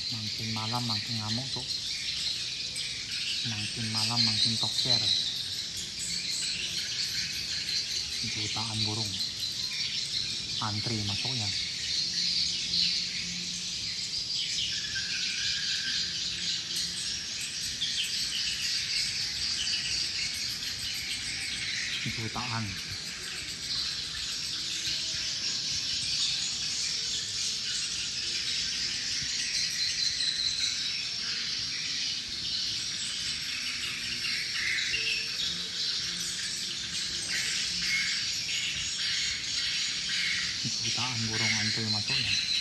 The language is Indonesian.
Makin malam makin ngamuk tuh, makin malam makin tokser. Jutaan burung antri masuknya. Jutaan. Jutaan burung antri masuknya.